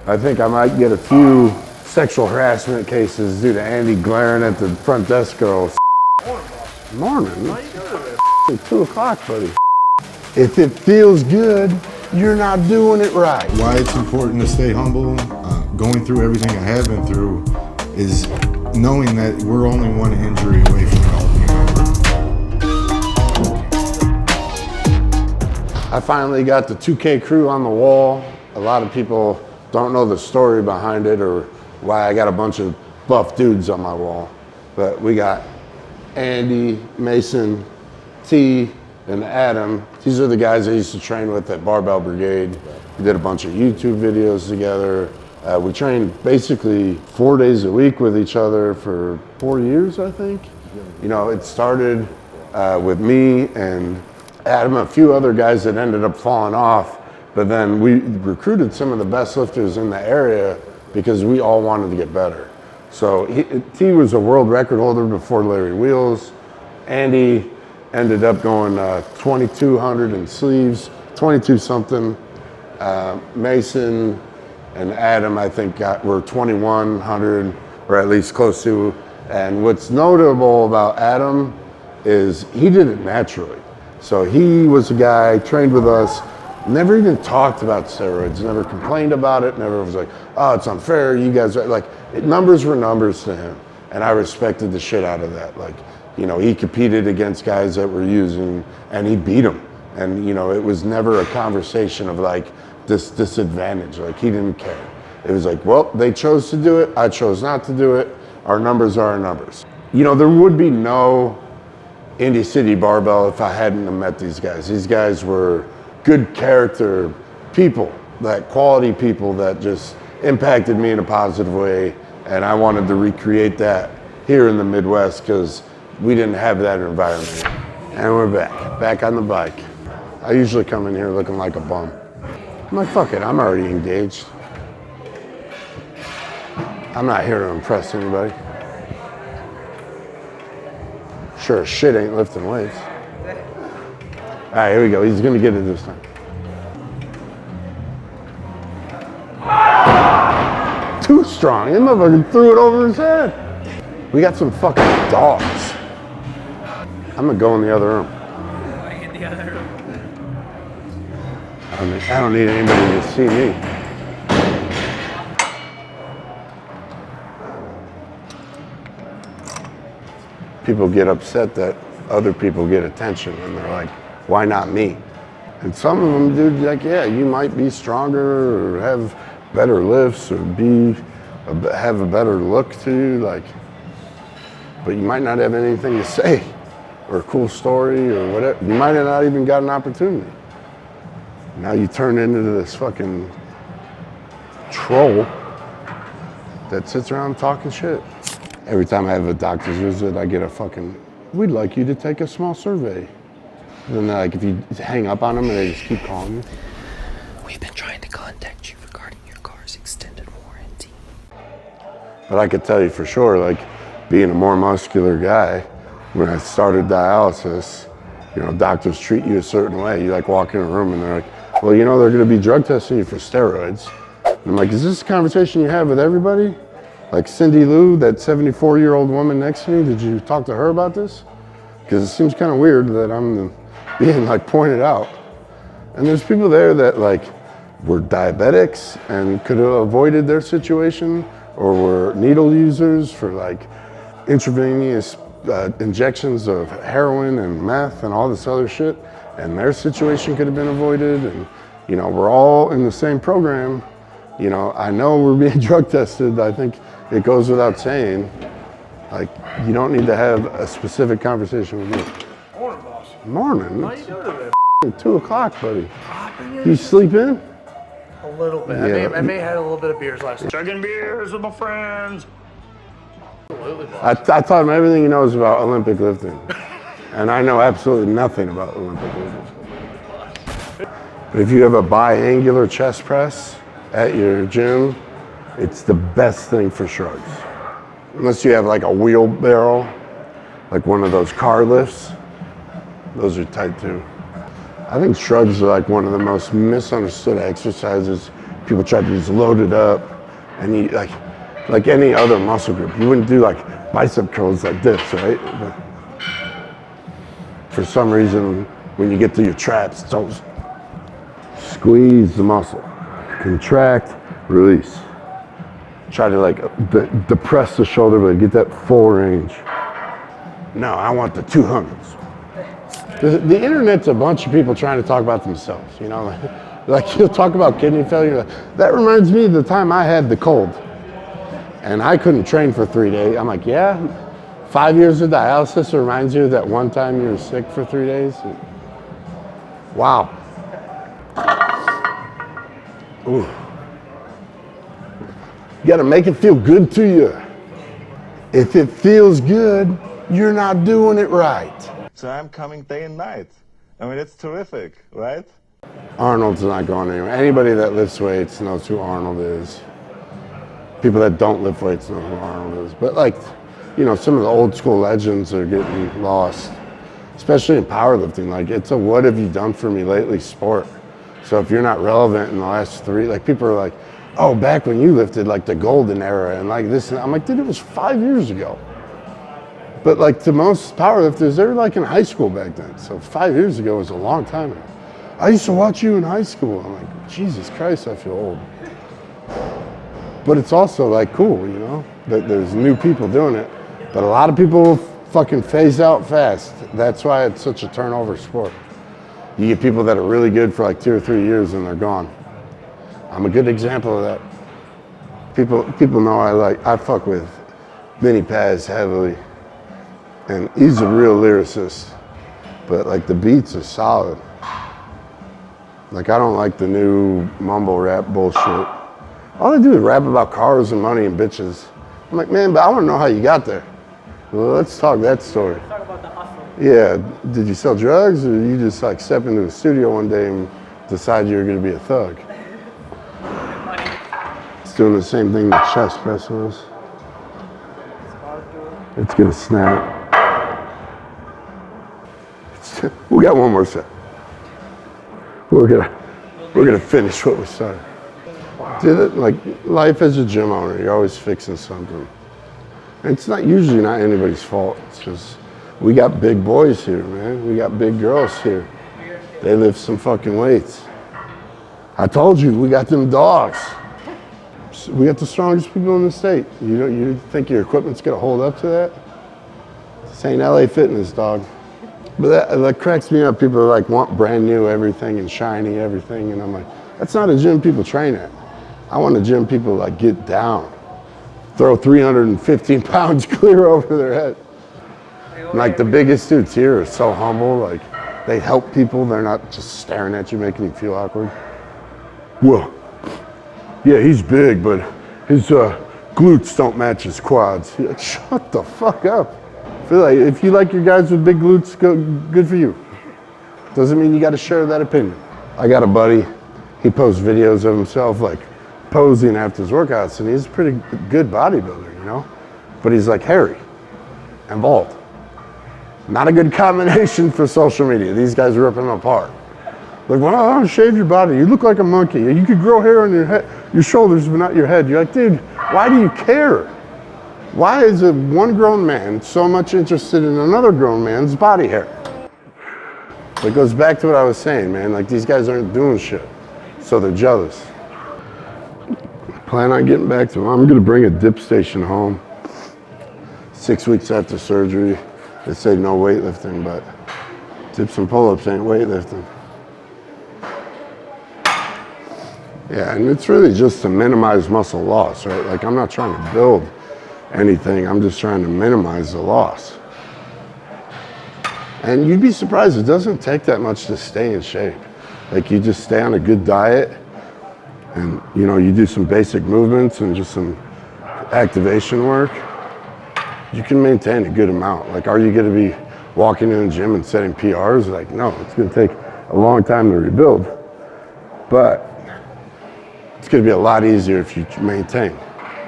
I think I might get a few sexual harassment cases due to Andy glaring at the front desk girls. Morning. How you doing? It's 2 o'clock, buddy. If it feels good, you're not doing it right. Why it's important to stay humble, going through everything I have been through, is knowing that we're only one injury away from it all being over. I finally got the 2K crew on the wall. A lot of people don't know the story behind it or why I got a bunch of buff dudes on my wall. But we got Andy, Mason, T, and Adam. These are the guys I used to train with at Barbell Brigade. We did a bunch of YouTube videos together. We trained basically 4 days a week with each other for 4 years, I think. You know, it started with me and Adam, a few other guys that ended up falling off, but then we recruited some of the best lifters in the area because we all wanted to get better. So T was a world record holder before Larry Wheels. Andy ended up going 2,200 in sleeves, 22 something. Mason and Adam, I think, were 2,100, or at least close to. And what's notable about Adam is he did it naturally. So he was a guy, trained with us, never even talked about steroids, never complained about it, never was like, oh, it's unfair, you guys are, like, numbers were numbers to him. And I respected the shit out of that. Like, you know, he competed against guys that were using, and he beat them. And, you know, it was never a conversation of like this disadvantage. Like, he didn't care. It was like, well, they chose to do it, I chose not to do it. Our numbers are our numbers. You know, there would be no Indy City Barbell if I hadn't have met these guys. These guys were good character people, that quality people that just impacted me in a positive way. And I wanted to recreate that here in the Midwest because we didn't have that environment. And we're back on the bike. I usually come in here looking like a bum. I'm like, fuck it, I'm already engaged. I'm not here to impress anybody. Sure as shit ain't lifting weights. All right, here we go. He's gonna get it this time. Too strong. That motherfucker threw it over his head. We got some fucking dogs. I'm gonna go in the other room. In the other room. I don't need anybody to see me. People get upset that other people get attention and they're like, why not me? And some of them, dude, like, yeah, you might be stronger or have better lifts or have a better look to you, like, but you might not have anything to say or a cool story or whatever. You might have not even got an opportunity. Now you turn into this fucking troll that sits around talking shit. Every time I have a doctor's visit, I get a fucking, we'd like you to take a small survey. And then like, if you hang up on them and they just keep calling you. We've been trying to contact you regarding your car's extended warranty. But I could tell you for sure, like, being a more muscular guy, when I started dialysis, you know, doctors treat you a certain way. You like walk in a room and they're like, well, you know, they're gonna be drug testing you for steroids. And I'm like, is this a conversation you have with everybody? Like Cindy Lou, that 74-year-old woman next to me, did you talk to her about this? Because it seems kind of weird that I'm being like pointed out. And there's people there that like were diabetics and could have avoided their situation, or were needle users for like intravenous injections of heroin and meth and all this other shit, and their situation could have been avoided. And you know, we're all in the same program. You know, I know we're being drug tested. I think it goes without saying. Like, you don't need to have a specific conversation with me. Morning, boss. Morning. How you doing today? 2 o'clock, buddy. You sleep in? A little bit. Yeah. I may have had a little bit of beers last night. Chugging beers with my friends. Absolutely, boss. I taught him everything he knows about Olympic lifting. And I know absolutely nothing about Olympic lifting. But if you have a biangular chest press at your gym, it's the best thing for shrugs. Unless you have like a wheelbarrow, like one of those car lifts, those are tight too. I think shrugs are like one of the most misunderstood exercises People try to just load it up, and you like any other muscle group, you wouldn't do like bicep curls like this, right? But for some reason, when you get to your traps, it's always squeeze the muscle, contract, release. Try to like depress the shoulder blade, get that full range. No, I want the 200s. The internet's a bunch of people trying to talk about themselves, you know? Like you'll talk about kidney failure. That reminds me of the time I had the cold and I couldn't train for 3 days. I'm like, yeah, 5 years of dialysis reminds you of that one time you were sick for 3 days? Wow. Ooh. You gotta make it feel good to you. If it feels good, you're not doing it right. So I'm coming day and night. I mean, it's terrific, right? Arnold's not going anywhere. Anybody that lifts weights knows who Arnold is. People that don't lift weights know who Arnold is. But like, you know, some of the old school legends are getting lost, especially in powerlifting. Like it's a what have you done for me lately sport. So if you're not relevant in the last 3, like people are like, oh, back when you lifted like the golden era and like this. And I'm like, dude, it was 5 years ago. But like to most powerlifters, they were like in high school back then. So 5 years ago was a long time ago. I used to watch you in high school. I'm like, Jesus Christ, I feel old. But it's also like cool, you know, that there's new people doing it. But a lot of people fucking phase out fast. That's why it's such a turnover sport. You get people that are really good for like 2 or 3 years and they're gone. I'm a good example of that. People know I fuck with Vinny Paz heavily. And he's a real lyricist. But like the beats are solid. Like I don't like the new mumble rap bullshit. All they do is rap about cars and money and bitches. I'm like, man, but I want to know how you got there. Well, let's talk that story. Talk about the hustle. Yeah, did you sell drugs or you just like step into the studio one day and decide you were going to be a thug? It's doing the same thing the chest press was. It's going to snap. We got one more set. We're gonna finish what we started. Dude, like life as a gym owner, you're always fixing something. And it's usually not anybody's fault. It's just we got big boys here, man. We got big girls here. They lift some fucking weights. I told you, we got them dogs. We got the strongest people in the state. You think your equipment's gonna hold up to that? This ain't LA Fitness, dog. But that cracks me up. People are like want brand new everything and shiny everything, and I'm like, that's not a gym people train at. I want a gym people like get down, throw 315 pounds clear over their head. And like the biggest dudes here are so humble. Like they help people. They're not just staring at you, making you feel awkward. Well, yeah, he's big, but his glutes don't match his quads. You're like, shut the fuck up. I feel like if you like your guys with big glutes, good for you. Doesn't mean you got to share that opinion. I got a buddy, he posts videos of himself like posing after his workouts, and he's a pretty good bodybuilder, you know? But he's like hairy and bald. Not a good combination for social media. These guys are ripping them apart. Like, well, I don't shave your body. You look like a monkey. You could grow hair on your head, your shoulders, but not your head. You're like, dude, why do you care? Why is one grown man so much interested in another grown man's body hair? It goes back to what I was saying, man. Like these guys aren't doing shit, so they're jealous. Plan on getting back to them. I'm gonna bring a dip station home. 6 weeks after surgery, they say no weightlifting, but dips and pull-ups ain't weightlifting. Yeah, and it's really just to minimize muscle loss, right? Like I'm not trying to build anything, I'm just trying to minimize the loss. And you'd be surprised, it doesn't take that much to stay in shape. Like you just stay on a good diet and you know, you do some basic movements and just some activation work, you can maintain a good amount. Like are you gonna be walking in the gym and setting PRs? Like no, it's gonna take a long time to rebuild. But it's gonna be a lot easier if you maintain.